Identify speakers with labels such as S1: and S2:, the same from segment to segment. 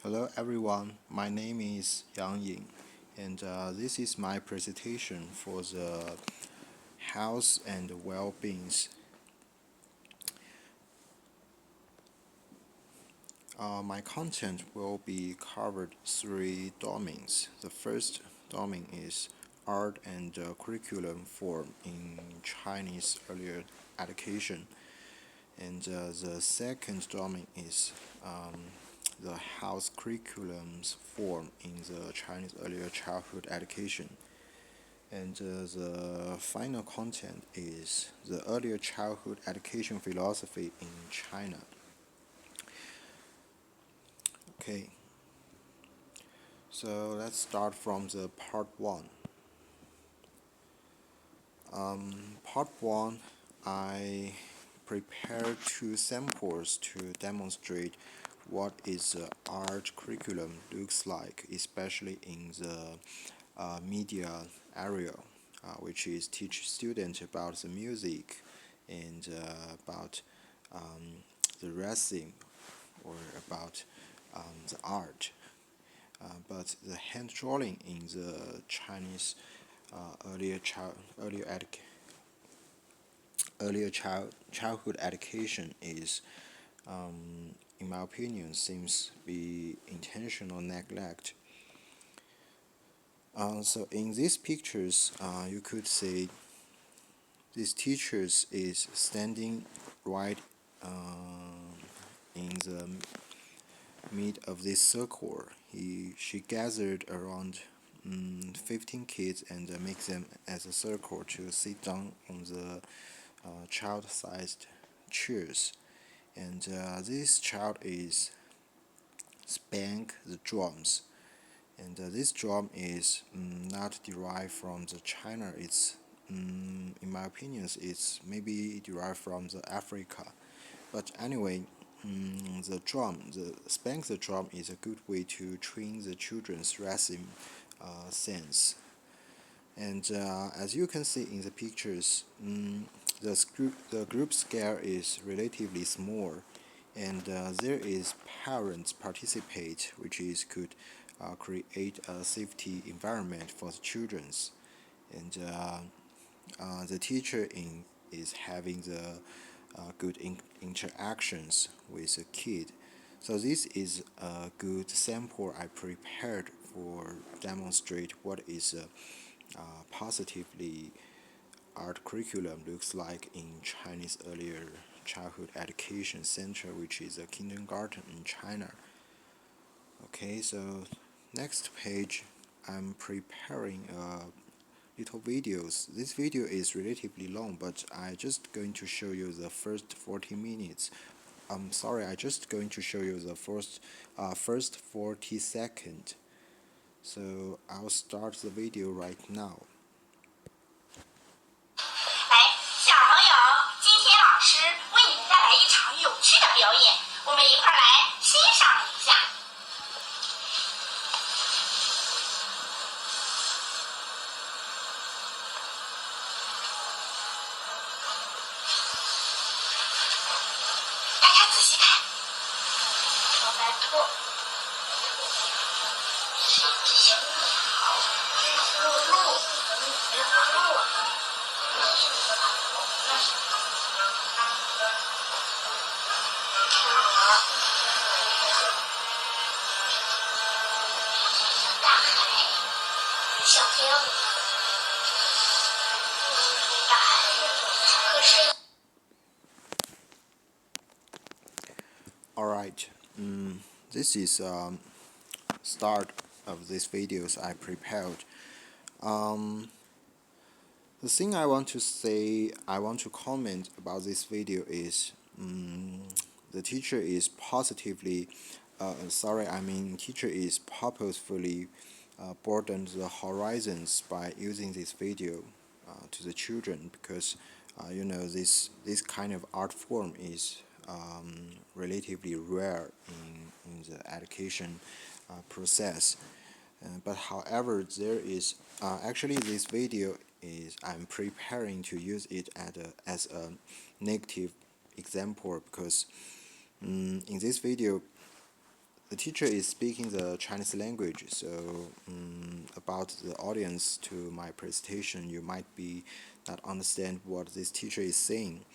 S1: Hello everyone, my name is Yang Ying, and this is my presentation for the health and well-beings. My content will be covered three domains. The first domain is art and curriculum form in Chinese earlier education, and the second domain is the health curriculums form in the Chinese earlier childhood education. And the final content is the earlier childhood education philosophy in China. Okay, so let's start from the part 1. Part 1, I prepared two samples to demonstrate what is the art curriculum looks like, especially in the media area, which is teach students about the music and about the racing or about the art. But the hand drawing in the Chinese childhood education is, in my opinion, seems to be intentional neglect. So in these pictures, you could see this teacher is standing right in the mid of this circle. She gathered around 15 kids and make them as a circle to sit down on the child-sized chairs. And this child is spank the drums. And this drum is not derived from the China. It's, in my opinion, it's maybe derived from the Africa. But anyway, the spank the drum is a good way to train the children's rhythm sense. And as you can see in the pictures, the group scale is relatively small, and there is parents participate, which is could create a safety environment for the children, and the teacher is having the good interactions with the kid. So this is a good sample I prepared for demonstrate what is positively art curriculum looks like in Chinese earlier childhood education center, which is a kindergarten in China. Okay, so next page, I'm preparing little videos. This video is relatively long, but I just going to show you the first 40 minutes. I'm sorry, I just going to show you the first 40 seconds. So I'll start the video right now.
S2: 来，小朋友，今天老师为你们带来一场有趣的表演，我们一块儿来欣赏一下。大家仔细看，小白兔是一只小鸟，鹿鹿，大海，小天鹅，大海和深。
S1: Alright, this is start of these videos I prepared. The thing I want to say, I want to comment about this video is the teacher is positively, teacher is purposefully broadened the horizons by using this video to the children because this kind of art form is relatively rare in the education process. But however, there is actually this video is I'm preparing to use it as a negative example because in this video the teacher is speaking the Chinese language, so about the audience to my presentation, you might be not understand what this teacher is saying.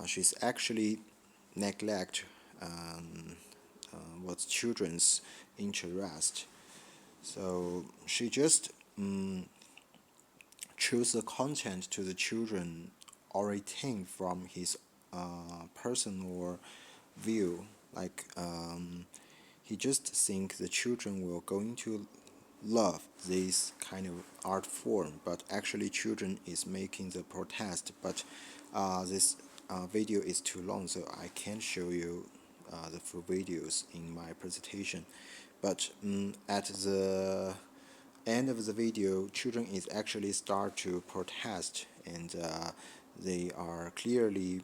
S1: She's actually neglect what children's interest. So she just choose the content to the children originating from his personal view. Like he just think the children will going to love this kind of art form, but actually children is making the protest. But this video is too long, so I can't show you the full videos in my presentation. But at the end of the video, children is actually start to protest, and they are clearly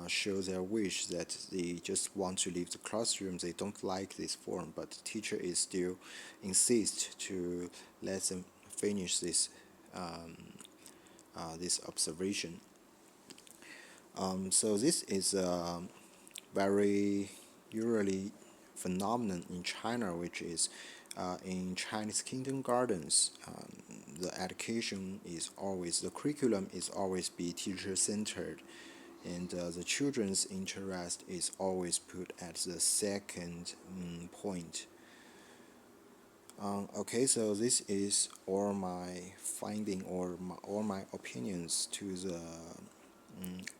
S1: show their wish that they just want to leave the classroom. They don't like this form, but the teacher is still insist to let them finish this observation. So this is a very usually phenomenon in China, which is in Chinese kindergartens. The education is always the curriculum is always be teacher centered, and the children's interest is always put at the second point. Okay, so this is all my finding or all my opinions to the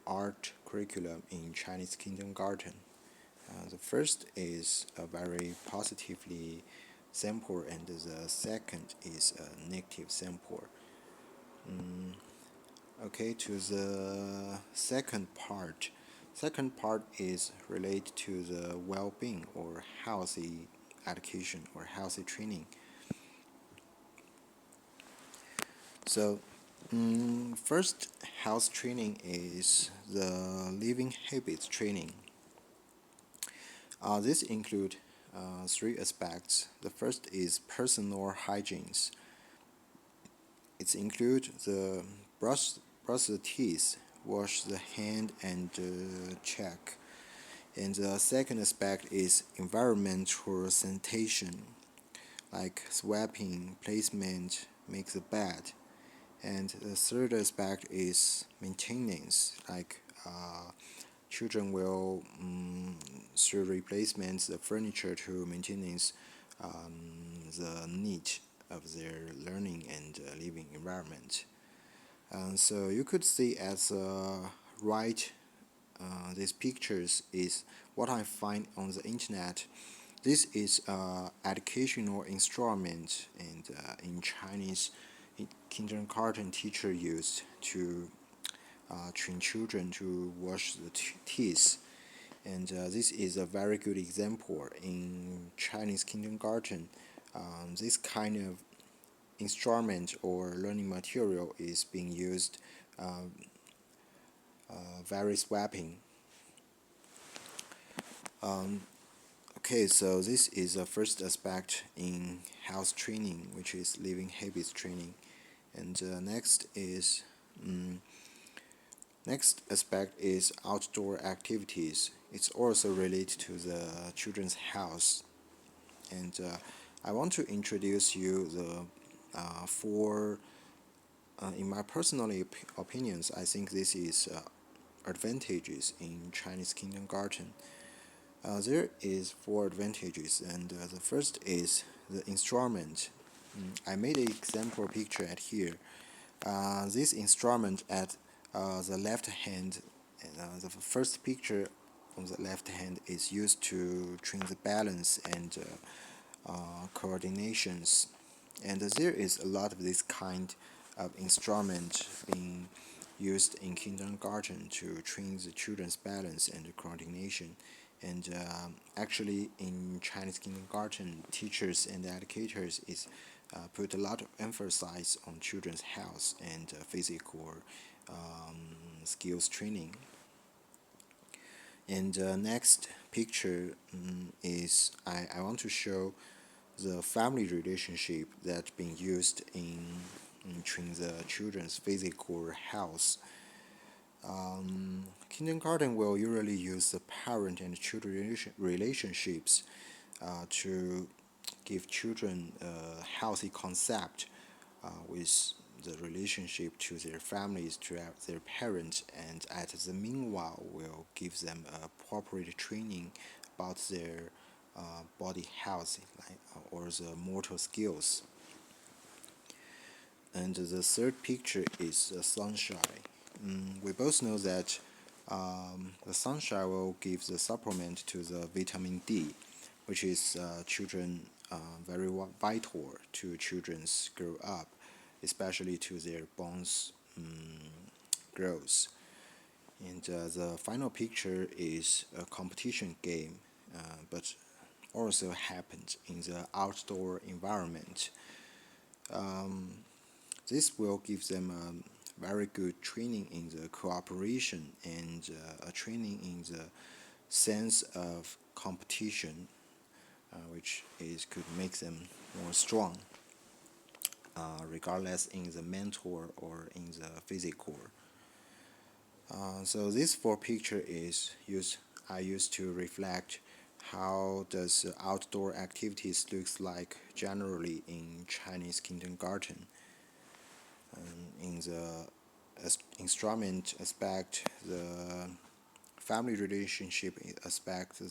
S1: art curriculum in Chinese kindergarten. The first is a very positively sample, and the second is a negative sample. Okay, to the second part. Second part is related to the well-being or healthy education or healthy training. So, first health training is the living habits training. This include three aspects. The first is personal hygiene. It includes the brush the teeth, wash the hand, and check. And the second aspect is environmental sanitation, like sweeping, placement, make the bed. And the third aspect is maintenance, like children will through replacements the furniture to maintenance the need of their learning and living environment. So you could see as right these pictures is what I find on the internet. This is educational instrument, and in Chinese kindergarten teacher used to train children to wash the teeth. And this is a very good example in Chinese kindergarten. This kind of instrument or learning material is being used very swapping. Okay, so this is the first aspect in health training, which is living habits training. And next aspect is outdoor activities. It's also related to the children's health. And I want to introduce you the four. In my personal opinions, I think this is advantages in Chinese kindergarten. There is four advantages, and the first is the instrument. I made an example picture at here. This instrument at the left hand, the first picture on the left hand is used to train the balance and coordinations, and there is a lot of this kind of instrument being used in kindergarten to train the children's balance and coordination. And actually, in Chinese kindergarten, teachers and educators is put a lot of emphasis on children's health and physical skills training. And next picture is I want to show the family relationship that's being used in training the children's physical health. Kindergarten will usually use the parent and children relationships to give children a healthy concept with the relationship to their families, to their parents, and at the meanwhile will give them a proper training about their body health or the motor skills. And the third picture is the sunshine. We both know that the sunshine will give the supplement to the vitamin D, which is children very vital to children's grow up, especially to their bones growth. And the final picture is a competition game, but also happened in the outdoor environment. This will give them a very good training in the cooperation and a training in the sense of competition, which could make them more strong, regardless in the mental or in the physical. So this four picture I used to reflect how does outdoor activities looks like generally in Chinese kindergarten. In the instrument aspect, the family relationship aspect,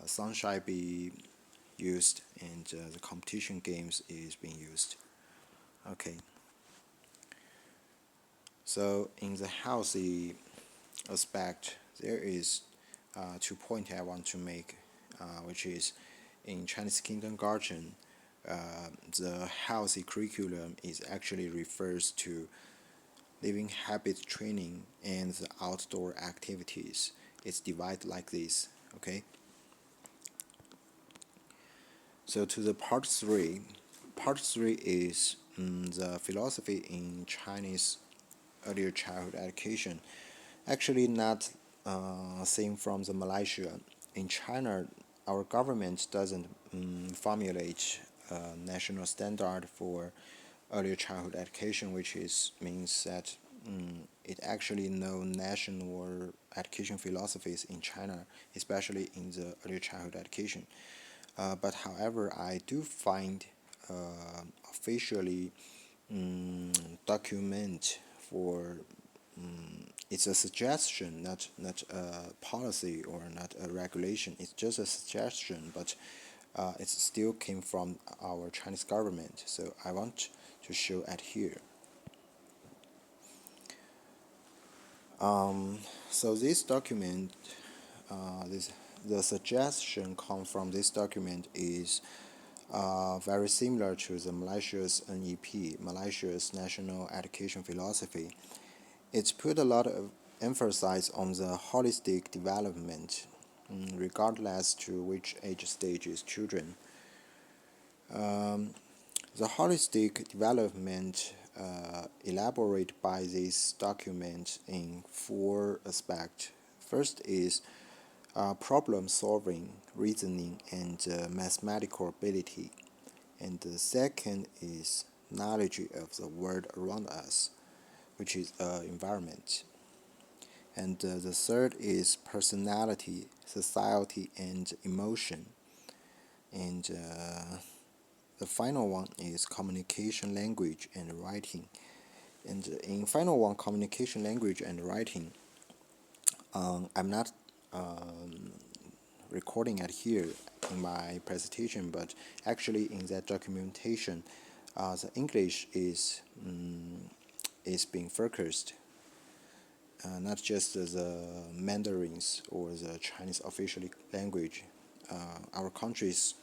S1: sunshine be used, and the competition games is being used. Okay. So in the healthy aspect, there is 2 points I want to make, which is in Chinese kindergarten, the healthy curriculum is actually refers to living habit training and the outdoor activities. It's divided like this. Okay. So to the part three. Part three is the philosophy in Chinese earlier childhood education. Actually, not same from the Malaysia. In China, our government doesn't formulate a national standard for earlier childhood education, which means that it actually no national education philosophies in China, especially in the early childhood education. But however, I do find officially document for it's a suggestion, not a policy or not a regulation. It's just a suggestion, but it still came from our Chinese government. So I want to show it here. So this document, the suggestion come from this document is very similar to the Malaysia's NEP, Malaysia's National Education Philosophy. It's put a lot of emphasis on the holistic development, regardless to which age stage is children. The holistic development elaborated by this document in four aspects. First is problem solving, reasoning, and mathematical ability. And the second is knowledge of the world around us, which is environment. And the third is personality, society, and emotion. And the final one is communication, language, and writing. And in final one, communication, language, and writing, I'm not recording it here in my presentation, but actually in that documentation, the English is being focused, not just the Mandarins or the Chinese official language. Our country's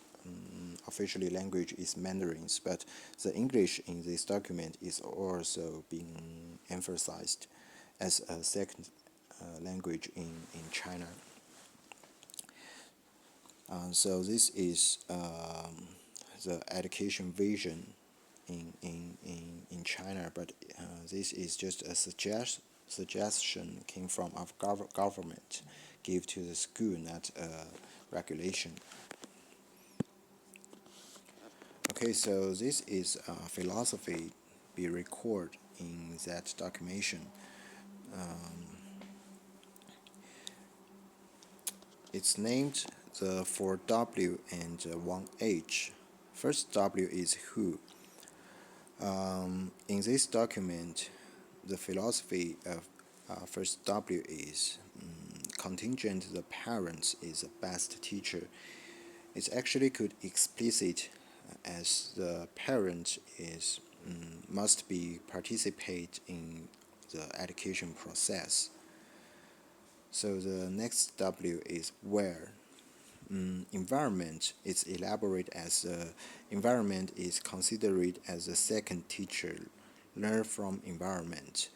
S1: officially language is Mandarins, but the English in this document is also being emphasized as a second language in China. So this is the education vision in China, but this is just a suggestion came from our government, give to the school, not a regulation. Okay, so this is philosophy be recorded in that documentation. It's named the 4W and 1H. First W is who. In this document, the philosophy of first W is contingent the parents is the best teacher. It actually could explicit as the parent is must be participate in the education process. So the next W is where. Environment is elaborate as the environment is considered as a second teacher. Learn from environment,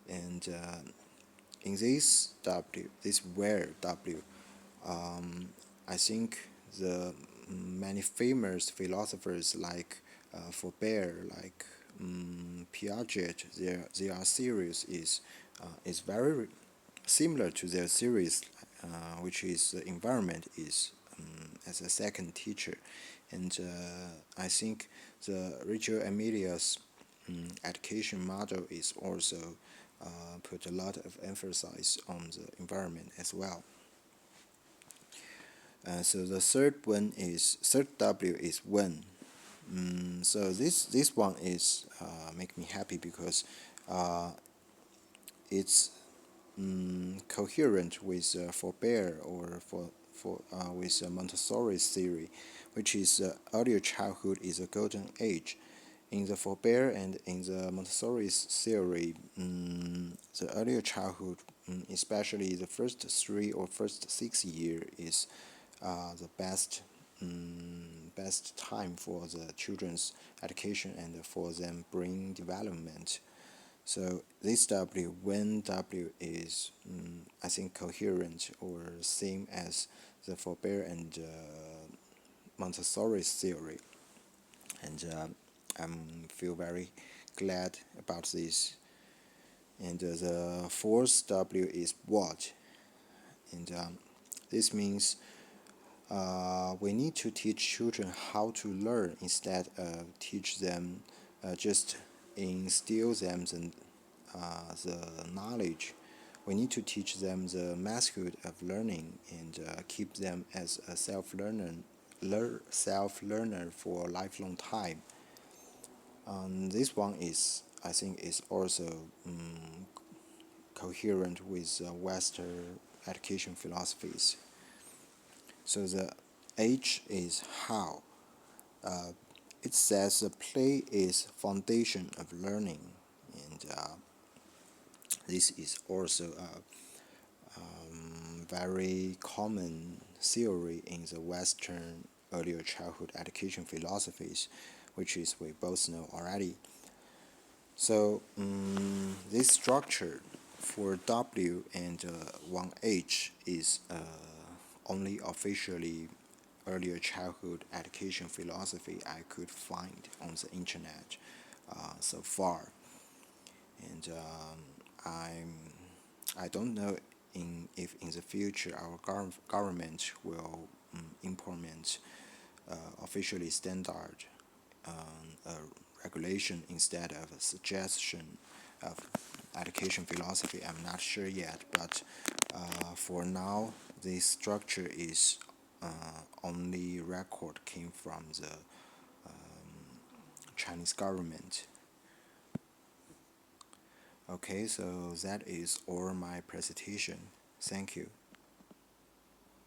S1: and in this W, this where W, I think the many famous philosophers like Flaubert, like Piaget, their series is very similar to their series, which is the environment is as a second teacher, and I think the Reggio Emilia's education model is also put a lot of emphasis on the environment as well. So the third W is when. So this one is make me happy because it's coherent with Flaubert or with Montessori's theory, which is earlier childhood is a golden age. In the Flaubert and in the Montessori's theory, the earlier childhood, especially the first 3 or first 6 years, is the best time for the children's education and for them brain development. So this W, when W is, I think, coherent or same as the Flaubert and Montessori's theory, and I feel very glad about this. And the fourth W is what, and this means we need to teach children how to learn instead of teach them just instill them the knowledge. We need to teach them the method of learning and keep them as a self-learner for a lifelong time. This one is, I think, is also coherent with Western education philosophies. So the H is how. It says the play is foundation of learning, and this is also a very common theory in the Western earlier childhood education philosophies, which is we both know already. So this structure for W and 1H is only officially earlier childhood education philosophy I could find on the internet so far, and I don't know if in the future our government will implement officially standard regulation instead of a suggestion of education philosophy. I'm not sure yet, but for now, this structure is only record came from the Chinese government. Okay, so that is all my presentation. Thank you.